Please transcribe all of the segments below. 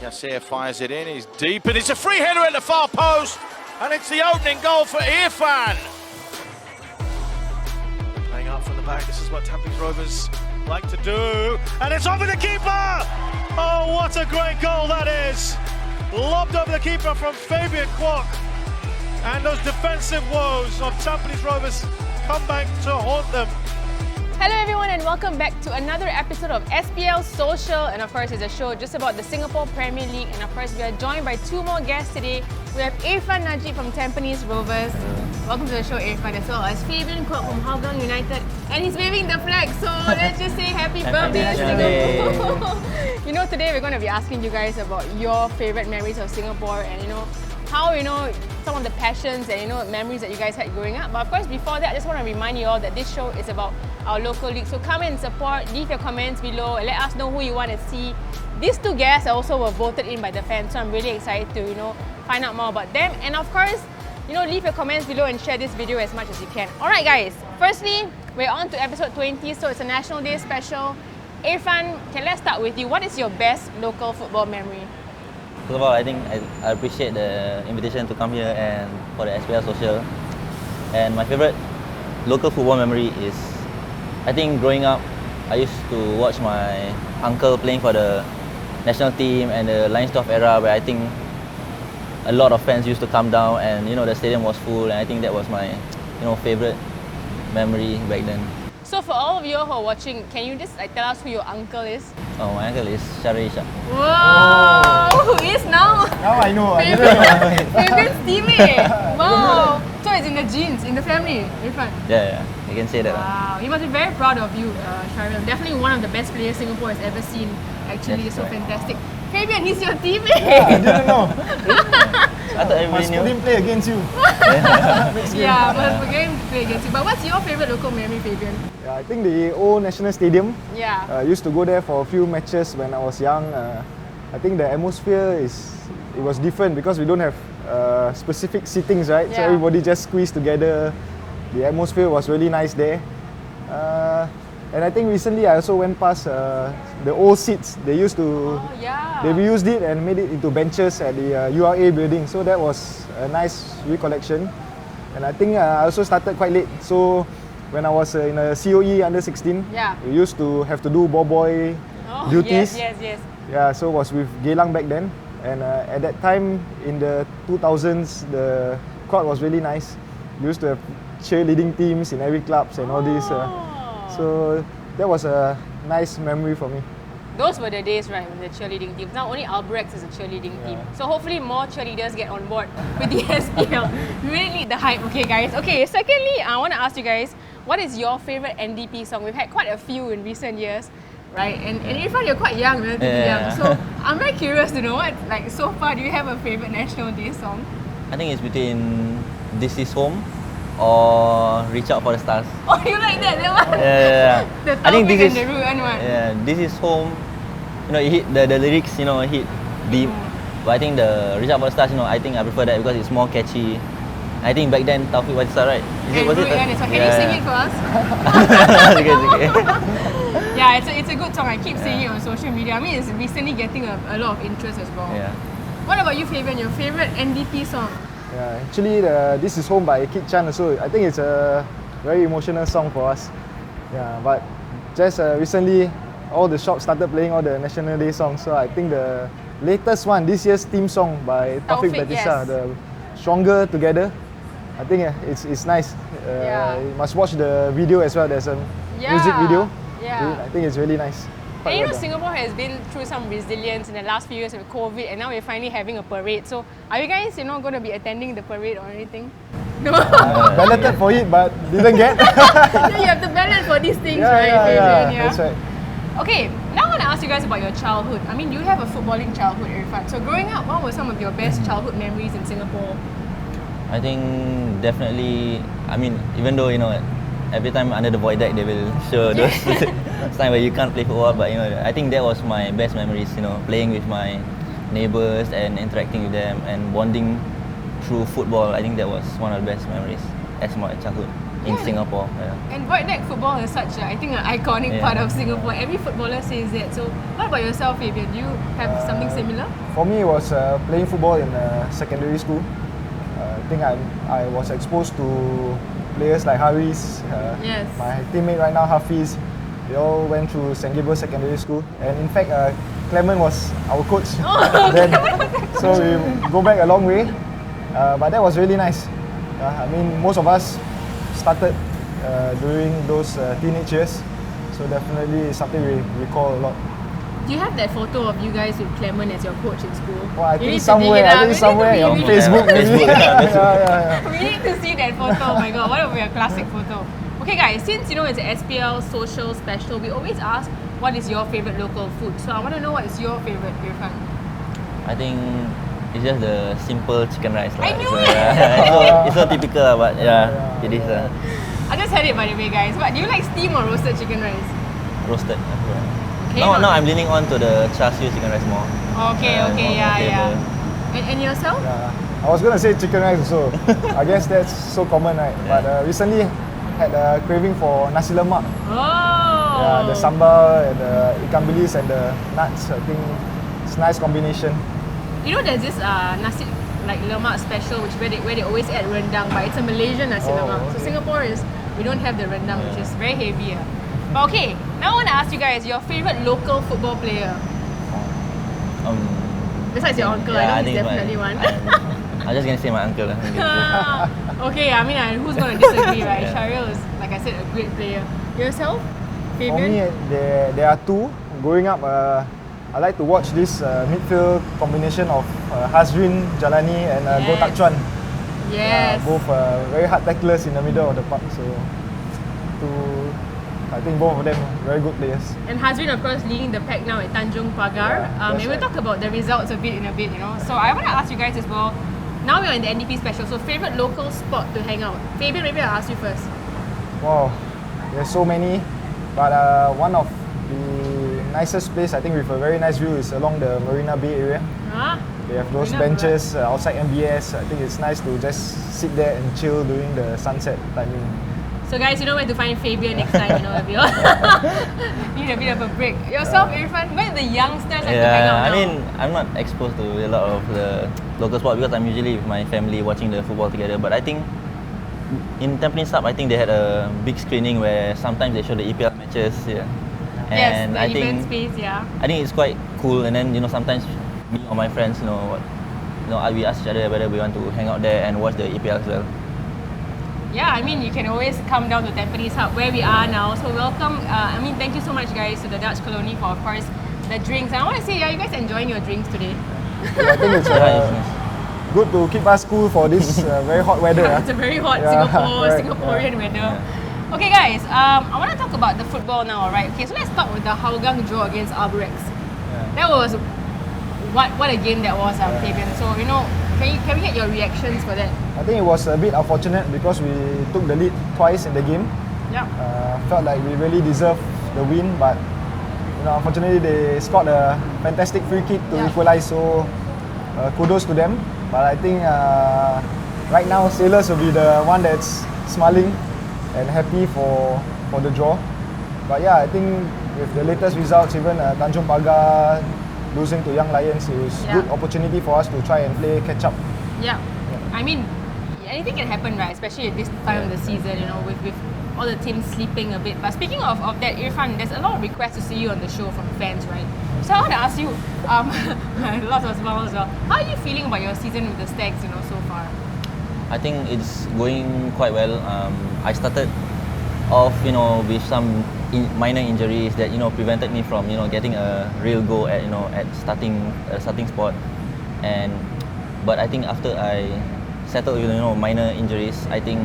Yasser fires it in, he's deep, and it's a free header at the far post, and it's the opening goal for Irfan. Playing out from the back, this is what Tampines Rovers like to do, and it's over the keeper! Oh, what a great goal that is! Lobbed over the keeper from Fabian Kwok, and those defensive woes of Tampines Rovers come back to haunt them. Hello everyone and welcome back to another episode of SPL Social, and of course it's a show just about the Singapore Premier League, and of course we are joined by two more guests today. We have Irfan Najeeb from Tampines Rovers. Welcome to the show, Irfan, as well as Fabian Kwok from Hougang United, and he's waving the flag, so let's just say happy birthday to you. You know, today we're going to be asking you guys about your favourite memories of Singapore and how some of the passions and memories that you guys had growing up. But of course, before that, I just want to remind you all that this show is about our local league. So come and support, leave your comments below, and let us know who you want to see. These two guests also were voted in by the fans, so I'm really excited to find out more about them. And of course, leave your comments below and share this video as much as you can. Alright guys, firstly, we're on to episode 20, so it's a National Day special. Irfan, let's start with you. What is your best local football memory? First of all, I think I appreciate the invitation to come here and for the SPL Social. And my favorite local football memory is, I think growing up, I used to watch my uncle playing for the national team and the Lionsdorf era, where I think a lot of fans used to come down and the stadium was full, and I think that was my favorite memory back then. So for all of you who are watching, can you just tell us who your uncle is? Oh, my uncle is Sharisha. Whoa! Who is now? Now I know. I didn't know. Fabian's teammate. Wow! So it's in the genes, in the family, Irfan. Yeah, you can say that. Wow, he must be very proud of you, Shahril. Definitely one of the best players Singapore has ever seen. Actually, Yes, so correct. fantastic. Fabian, he's your teammate. Yeah, I didn't know. I thought everybody Must put knew. him play against you. Yeah, must game to play against you. But what's your favorite local memory, Fabian? Yeah, I think the old National Stadium. Yeah. I used to go there for a few matches when I was young. I think the atmosphere it was different because we don't have specific sittings, right? So Yeah. everybody just squeezed together. The atmosphere was really nice there. And I think recently I also went past the old seats. They used to. Oh, yeah. They reused it and made it into benches at the URA building. So that was a nice recollection. And I think I also started quite late. So when I was in a COE under 16, Yeah. we used to have to do ball boy duties. Yes. Yeah, so was with Geylang back then. And at that time in the 2000s, the court was really nice. We used to have cheerleading teams in every clubs and all this. So that was a nice memory for me. Those were the days, right, with the cheerleading teams. Now only Albrecht is a cheerleading team. So hopefully more cheerleaders get on board with the SPL. We really need the hype, okay guys? Okay, secondly, I want to ask you guys, what is your favourite NDP song? We've had quite a few in recent years, right? And Irfan, you're quite young, relatively young. So I'm very curious to know, so far, do you have a favourite National Day song? I think it's between This Is Home or Reach Out for the Stars. Oh, you like that one? Yeah. The I think Taufik this is and the Ruan one. Yeah, This Is Home. It hit the lyrics. Hit deep. But I think the Reach Out for the Stars. I think I prefer that because it's more catchy. I think back then Taufik was right. And Ruan is one. Can you sing it for us? Okay. Yeah, it's a good song. I keep seeing it on social media. I mean, it's recently getting a lot of interest as well. Yeah. What about you, Fabian? Your favourite NDP song? Yeah, actually, This Is Home by Kit Chan also. I think it's a very emotional song for us. Yeah, but just recently, all the shops started playing all the National Day songs. So I think the latest one, this year's theme song by Taufik Batisa, yes. the Stronger Together. I think it's nice. You must watch the video as well. There's a music video. Yeah. I think it's really nice. And Singapore has been through some resilience in the last few years with COVID, and now we're finally having a parade. So are you guys, going to be attending the parade or anything? No. Balloted for it, but didn't get. You have to ballot for these things, right, Fabian? Yeah, that's right. Okay, now I want to ask you guys about your childhood. I mean, you have a footballing childhood, Irfan. So growing up, what were some of your best childhood memories in Singapore? I think definitely. I mean, even though every time under the void deck they will show those times where you can't play football, but I think that was my best memories. Playing with my neighbours and interacting with them and bonding through football. I think that was one of the best memories as my childhood. in Singapore. Yeah. And void deck football is such, I think, an iconic part of Singapore. Every footballer says that. So, what about yourself, Fabian? Do you have something similar? For me, it was playing football in secondary school. I think I was exposed to players like Haris, Yes. my teammate right now, Hafiz. They all went through St. Gabriel Secondary School. And in fact, Clement was our coach then. So we go back a long way. But that was really nice. I mean, most of us started during those teenage years. So definitely something we recall a lot. Do you have that photo of you guys with Clement as your coach in school? Well, I You think need to somewhere, dig it up. I think We need somewhere to on be- Facebook maybe. Facebook, Yeah. We need to see that photo. Oh my god, what would be a classic photo? Okay guys, since you know it's an SPL Social special, we always ask what is your favorite local food. So I want to know what is your favorite, Irfan. I think it's just the simple chicken rice. I knew It's, it! it's so typical, but yeah, it is I just had it by the way guys. But do you like steam or roasted chicken rice? roasted. Okay, Now not- I'm leaning on to the char siu chicken rice more. Okay, okay, yeah, flavor. yeah. And yourself? I was gonna say chicken rice also. I guess that's so common, right? But recently had a craving for nasi lemak. Oh! Yeah, the sambal and the ikan bilis and the nuts. I think it's a nice combination. You know there's this nasi like lemak special where they always add rendang, but it's a Malaysian nasi Oh, lemak. So okay. Singapore we don't have the rendang, which is very heavy. But okay, now I want to ask you guys your favorite local football player. Besides your uncle, I know he's definitely one. I'm just gonna say my uncle. Okay, I mean who's gonna disagree, right? Yeah. Sharil is, like I said, a great player. Yourself, For me, Fabian? there are two. Growing up, I like to watch this midfield combination of Hazrin Jalani and Goh Tak Yes. Chuan. Yes. Both very hard tacklers in the middle of the park. So, I think both of them very good players. And Hazrin, of course, leading the pack now at Tanjung Pagar. Yeah, And that's we'll right. talk about the results a bit in a bit, you know. So I want to ask you guys as well. Now we're in the NDP special. So favorite local spot to hang out. Fabian, maybe I'll ask you first. Wow, there's so many, but one of the nicest place I think with a very nice view is along the Marina Bay area. Huh? They have those Marina benches outside MBS. I think it's nice to just sit there and chill during the sunset timing. So guys, you know where to find Fabian next time, you know, if you need a bit of a break. Yourself, Irfan, where the youngsters like to hang out I now? mean, I'm not exposed to a lot of the local sport because I'm usually with my family watching the football together. But I think in Tampines Hub, I think they had a big screening where sometimes they show the EPL matches. Yeah. Yes, And the I event think space, yeah. I think it's quite cool. And then sometimes me or my friends, we ask each other whether we want to hang out there and watch the EPL as well. Yeah, I mean, you can always come down to Tampines Hub where we are now. So welcome. Thank you so much, guys, to the Dutch Colony for, of course, the drinks. And I want to say, you guys enjoying your drinks today? I think it's Yeah, it's nice. good to keep us cool for this very hot weather. It's a very hot Yeah, right, Singaporean weather. Okay, guys, I want to talk about the football now, right? Okay, so let's start with the Hougang draw against Arborex. That was what a game that was, Fabian. So can we get your reactions for that? I think it was a bit unfortunate because we took the lead twice in the game. Yeah. Felt like we really deserved the win, but unfortunately they scored a fantastic free kick to equalize. So kudos to them. But I think right now Sailors will be the one that's smiling and happy for the draw. But yeah, I think with the latest results, even Tanjung Pagar losing to Young Lions, it was good opportunity for us to try and play catch up. Yeah. I mean, anything can happen, right? Especially at this time of the season, with all the teams sleeping a bit. But speaking of that, Irfan, there's a lot of requests to see you on the show from fans, right? So I want to ask you, lots of smiles as well. How are you feeling about your season with the Stags, so far? I think it's going quite well. I started off, with some minor injuries that prevented me from getting a real go at at starting spot. But I think after I settled with minor injuries, I think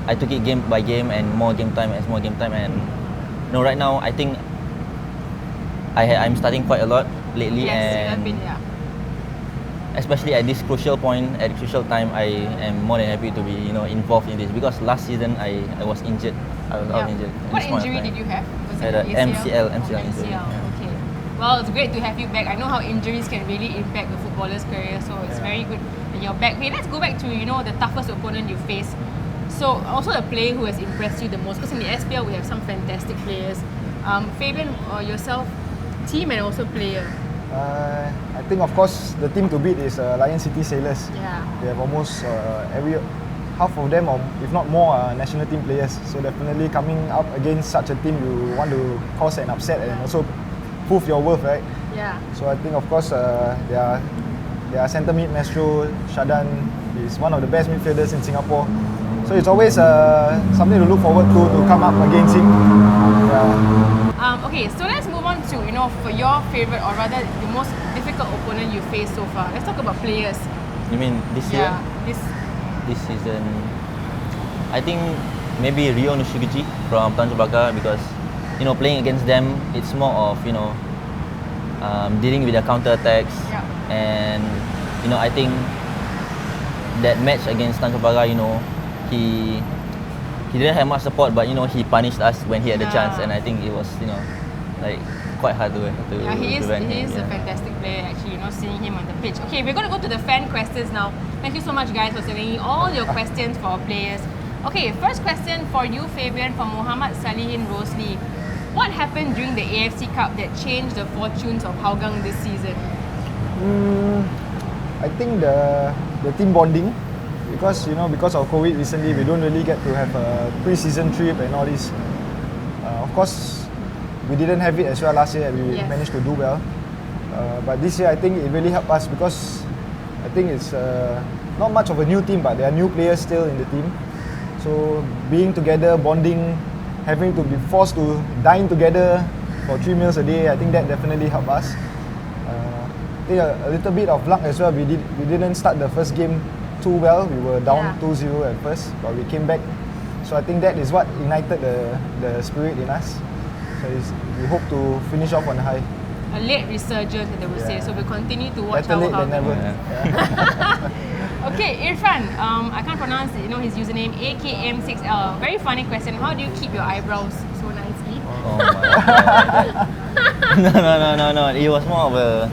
I took it game by game and more game time, and right now I think I'm starting quite a lot lately. Yes, you and have been, yeah. especially at this crucial point, at a crucial time, I am more than happy to be involved in this because last season I was injured. I was out injured. at What this point of injury time. did you have? Was Had it a ACL? MCL injury. Yeah. Okay. Well, it's great to have you back. I know how injuries can really impact a footballer's career, so it's very good that you're back. Okay, let's go back to the toughest opponent you faced So also a player who has impressed you the most, because in the SPL we have some fantastic players. Fabian, yourself, team and also player. I think of course the team to beat is Lion City Sailors. Yeah. They have almost half of them, or if not more, national team players. So definitely coming up against such a team, you want to cause an upset and also prove your worth, right? Yeah. So I think of course their centre mid Maestro Shadan is one of the best midfielders in Singapore. So it's always something to look forward to come up against him. Yeah. Okay, so let's move on to, for your favourite, or rather the most difficult opponent you faced so far. Let's talk about players. You mean this year? Yeah, This season, I think maybe Rio Nishiguchi from Tanjung Bakar, because playing against them, it's more of dealing with their counter attacks. Yeah. And I think that match against Tanjung Bakar, he didn't have much support, but he punished us when he had the chance, and I think it was like quite hard to Yeah, he is him. a fantastic player actually, seeing him on the pitch. Okay, we're going to go to the fan questions now. Thank you so much guys for sending in all your questions for our players. Okay, first question for you, Fabian, from Muhammad Salihin Rosli. What happened during the AFC Cup that changed the fortunes of Hougang this season? I think the team bonding, because because of COVID recently, we don't really get to have a pre-season trip and all this. Of course, we didn't have it as well last year, and we managed to do well. But this year, I think it really helped us, because I think it's not much of a new team, but there are new players still in the team. So being together, bonding, having to be forced to dine together for 3 meals a day, I think that definitely helped us. I think a little bit of luck as well. We didn't start the first game too well. We were down 2-0 at first, but we came back. So I think that is what ignited the spirit in us. So we hope to finish off on a high. A late resurgence, they would say. So we continue to watch Better late our than never. Okay, Irfan, I can't pronounce his username, AKM6L. Very funny question. How do you keep your eyebrows so nicely? Oh my God. No. It was more of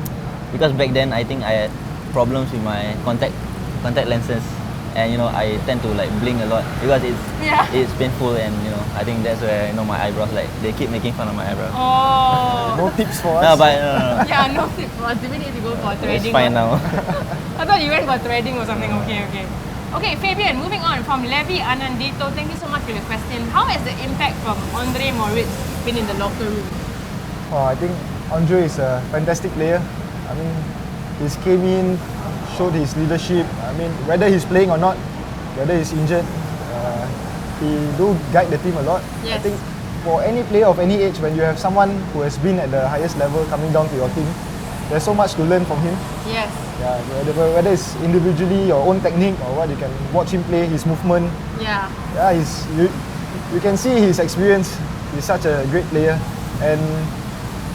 because back then I think I had problems with my contact lenses, and I tend to like blink a lot because it's painful, and I think that's where my eyebrows, like, they keep making fun of my eyebrows. Oh. No tips for us? No. Yeah, no tip for us. Do we need to go for threading? It's fine now. I thought you went for threading or something. Okay. Okay, Fabian, moving on from Levi Anandito. Thank you so much for your question. How has the impact from Andre Moritz been in the locker room? I think Andre is a fantastic player. I mean, he came in, showed his leadership. I mean, whether he's playing or not, whether he's injured, he do guide the team a lot. Yes. I think for any player of any age, when you have someone who has been at the highest level coming down to your team, there's so much to learn from him. Yes. Yeah, whether it's individually, your own technique, or what, you can watch him play, his movement. Yeah. Yeah, you can see his experience. He's such a great player, and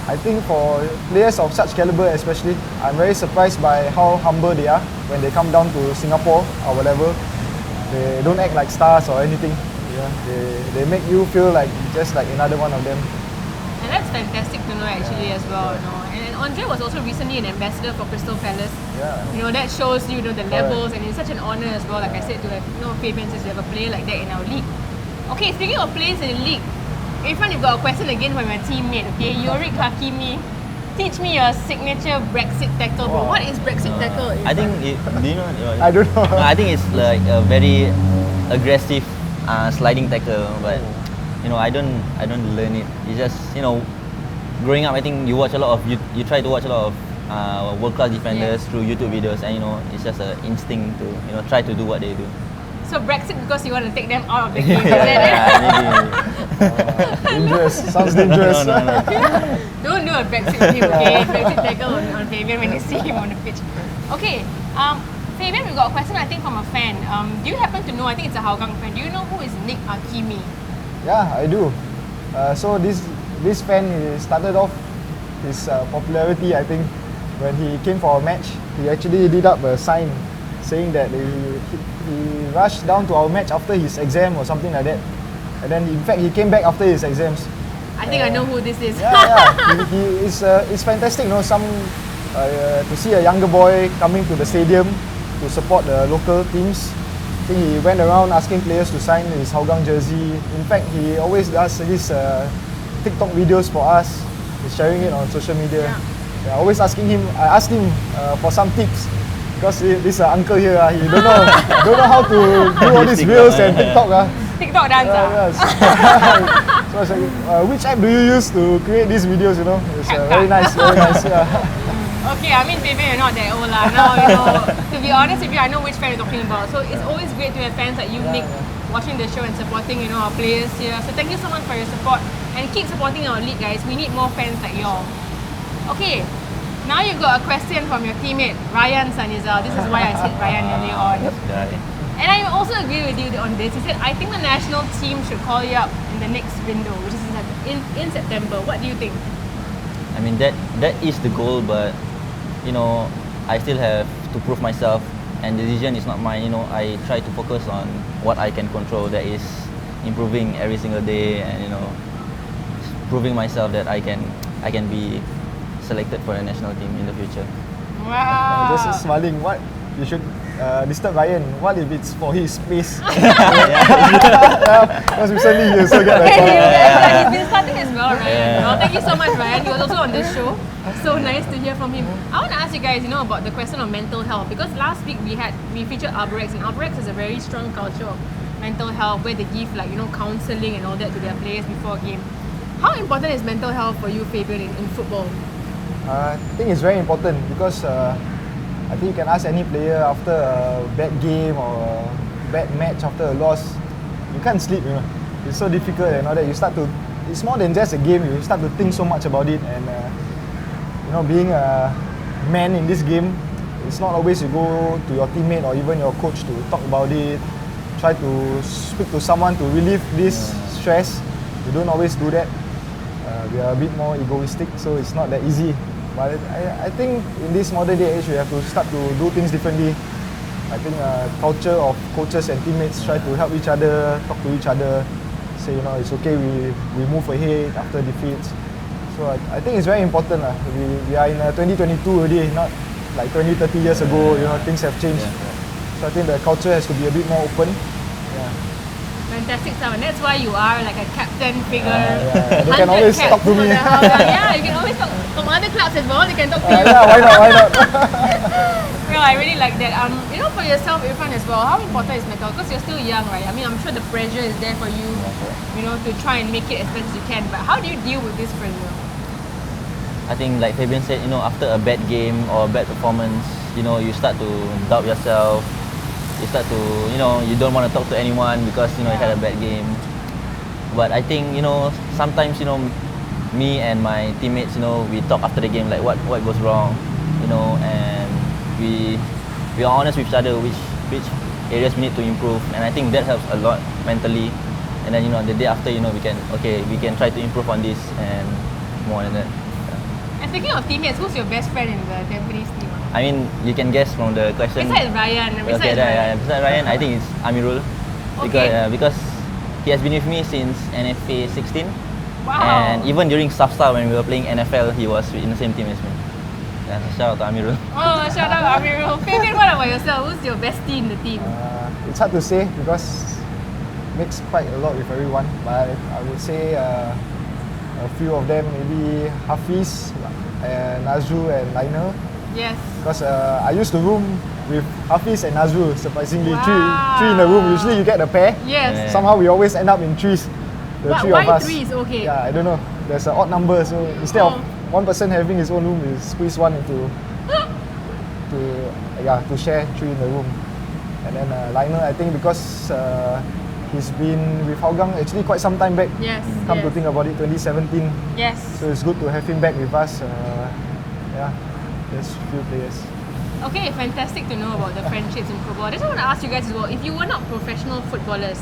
I think for players of such caliber especially, I'm very surprised by how humble they are when they come down to Singapore, our level. They don't act like stars or anything. Yeah, they make you feel like just like another one of them. And that's fantastic to know actually as well. And Andre was also recently an ambassador for Crystal Palace. Yeah. That shows you the levels, and it's such an honour as well, like I said, to have Fabian, since we have a player like that in our league. Okay, speaking of players in the league, Irfan, you've got a question again from your teammate, okay? Yorick Hakimi. Teach me your signature Brexit tackle, bro. What is Brexit tackle? I think, do you know? I don't know. I think it's like a very aggressive sliding tackle, but I don't learn it. It's just growing up, I think you watch a lot of you try to watch a lot of world class defenders through YouTube videos, and it's just an instinct to try to do what they do. So Brexit because you want to take them out of the game. Dangerous. Sounds dangerous. No. Don't do a Brexit thing, okay? Brexit tackle on Fabian when you see him on the pitch. Okay, Fabian, we got a question I think from a fan. Do you happen to know? I think it's a Hougang fan. Do you know who is Nick Hakimi? Yeah, I do. So this fan, he started off his popularity, I think, when he came for a match. He actually did up a sign saying that he rushed down to our match after his exam or something like that. And then in fact he came back after his exams. I think I know who this is. He is it's fantastic, to see a younger boy coming to the stadium to support the local teams. I think he went around asking players to sign his Hougang jersey. In fact, he always does these TikTok videos for us. He's sharing it on social media. Yeah, always asking him. I asked him for some tips because this uncle here, he don't know how to do all these reels and TikTok. TikTok dance. Yes. So I was like, which app do you use to create these videos? You know, it's very nice, very nice. Yeah. Okay, I mean, Fabian, you're not that old lah. Now, you know, to be honest with you, I know which fan you're talking about. So it's always great to have fans like you, Nick, watching the show and supporting, you know, our players here. So thank you so much for your support and keep supporting our league, guys. We need more fans like y'all. Okay, now you've got a question from your teammate, Ryan Sanizal. This is why I said Ryan earlier on. And I also agree with you on this. He said, I think the national team should call you up in the next window, which is in September. What do you think? I mean, that is the goal, but you know, I still have to prove myself, and the decision is not mine. You know, I try to focus on what I can control. That is improving every single day, and you know, proving myself that I can be selected for the national team in the future. Wow. Just smiling. What you should disturb Ryan? What if it's for his space? Because recently he also got a call. He's been starting as well, Ryan. Well, thank you so much, Ryan. He was also on this show. So nice to hear from him. I want to ask you guys, you know, about the question of mental health, because last week we featured Aspirations, and Aspirations has a very strong culture of mental health where they give, like, you know, counselling and all that to their players before a game. How important is mental health for you, Fabian, in football? I think it's very important because I think you can ask any player after a bad game or a bad match, after a loss, you can't sleep, you know. It's so difficult and all that. It's more than just a game, you start to think so much about it, and you know, being a man in this game, it's not always you go to your teammate or even your coach to talk about it, try to speak to someone to relieve this stress. You don't always do that. We are a bit more egoistic, so it's not that easy. But I think in this modern day age, we have to start to do things differently. I think culture of coaches and teammates try to help each other, talk to each other, say, you know, it's okay, we move ahead after defeats. So I think it's very important. We are in 2022 already, not like 20, 30 years ago. You know, things have changed. So I think the culture has to be a bit more open. Fantastic stuff, and that's why you are like a captain figure. They can always talk to me. Yeah, you can always talk from other clubs as well. They can talk to you. Yeah, why not? Well, I really like that. You know, for yourself, Irfan, as well, how important is mental? Because you're still young, right? I mean, I'm sure the pressure is there for you, you know, to try and make it as best as you can. But how do you deal with this pressure? I think, like Fabian said, you know, after a bad game or a bad performance, you know, you start to doubt yourself. You start to, you know, you don't want to talk to anyone because, you know, you had a bad game. But I think, you know, sometimes, you know, me and my teammates, you know, we talk after the game, like what goes wrong, you know, and we are honest with each other which areas we need to improve, and I think that helps a lot mentally. And then, you know, the day after, you know, we can try to improve on this and more than that. And speaking of teammates, who's your best friend in the Tampines team? I mean, you can guess from the question. Besides Ryan. Besides Ryan, I think it's Amirul. Because he has been with me since NFA 16. Wow. And even during Safsa when we were playing NFL, he was in the same team as me. Yeah, so shout out to Amirul. Oh, shout out Amirul. Fabian, what about yourself? Who's your bestie in the team? It's hard to say because mix quite a lot with everyone. But I would say a few of them, maybe Hafiz, Nazru and Lionel. Yes. Because I used to room with Hafiz and Nazrul, surprisingly. Three in the room. Usually you get a pair. Yes. Yeah. Somehow we always end up in threes. The three why of us. threes? Okay. Yeah, I don't know. There's an odd number, so instead of one person having his own room, we squeeze one into to share three in the room. And then Lionel, I think because he's been with Hougang actually quite some time back. Yes. Come to think about it, 2017. Yes. So it's good to have him back with us. There's a few players. Okay, fantastic to know about the friendships in football. I just want to ask you guys as well, if you were not professional footballers,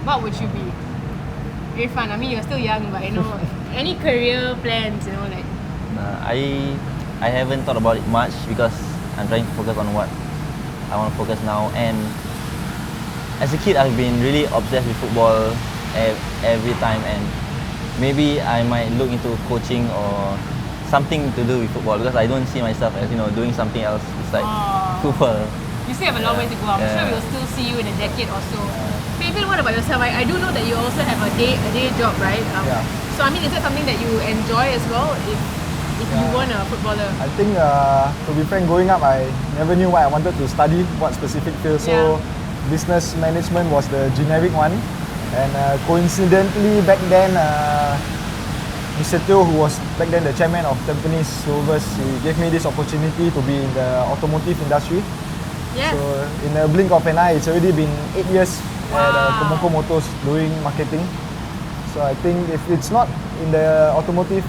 what would you be? Irfan, I mean, you're still young, but you know, any career plans, you know, like? I haven't thought about it much because I'm trying to focus on what I want to focus now. And as a kid, I've been really obsessed with football every time, and maybe I might look into coaching or something to do with football because I don't see myself as, you know, doing something else besides football. You still have a long way to go. I'm sure we'll still see you in a decade or so. Fabian, what about yourself? I do know that you also have a day job, right? So I mean, is that something that you enjoy as well? If you weren't a footballer? I think, to be frank, growing up, I never knew what I wanted to study, what specific field. So business management was the generic one. And coincidentally, back then, Mr. Teo, who was back then the chairman of Tampines Rovers, he gave me this opportunity to be in the automotive industry. Yes. So in a blink of an eye, it's already been 8 years at Komoko Motors doing marketing. So I think if it's not in the automotive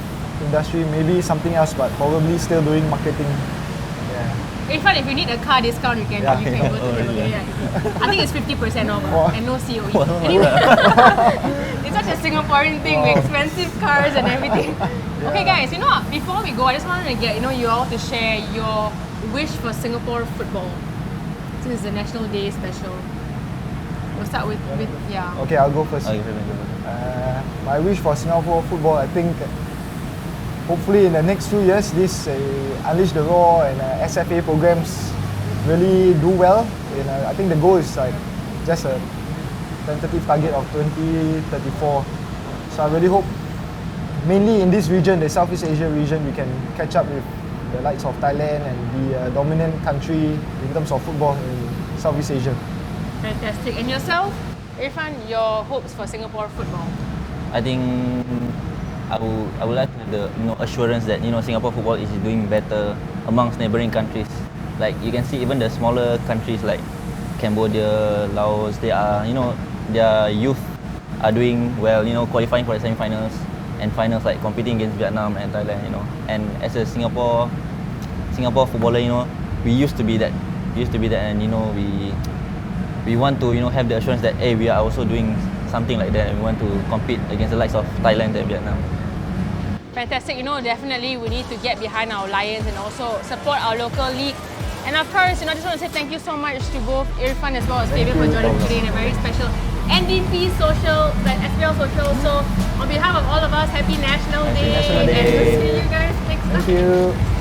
industry, maybe something else, but probably still doing marketing. Irfan, if you need a car discount, you can go to the I think it's 50% off and no COE. Anyway, it's such a Singaporean thing with expensive cars and everything. Okay guys, you know what, before we go, I just wanted to get you all to share your wish for Singapore football. This is the National Day special. We'll start with Okay, I'll go first. My wish for Singapore football, I think hopefully in the next few years, this Unleash the Raw and SFA programs really do well. And I think the goal is like just a tentative target of 2034. So I really hope, mainly in this region, the Southeast Asia region, we can catch up with the likes of Thailand and be a dominant country in terms of football in Southeast Asia. Fantastic. And yourself, Irfan, your hopes for Singapore football? I think I would like the assurance that Singapore football is doing better amongst neighboring countries. Like you can see, even the smaller countries like Cambodia, Laos, they are their youth are doing well. Qualifying for the semi-finals and finals, like competing against Vietnam and Thailand. And as a Singapore footballer, we used to be that. And we want to have the assurance that hey, we are also doing something like that, and we want to compete against the likes of Thailand and Vietnam. Fantastic. Definitely we need to get behind our Lions and also support our local league. And of course, I just want to say thank you so much to both Irfan as well as Fabian for joining me today in a very special NDP Social, SPL Social. So on behalf of all of us, happy National Day. National Day. And we'll see you guys next time. Thank you.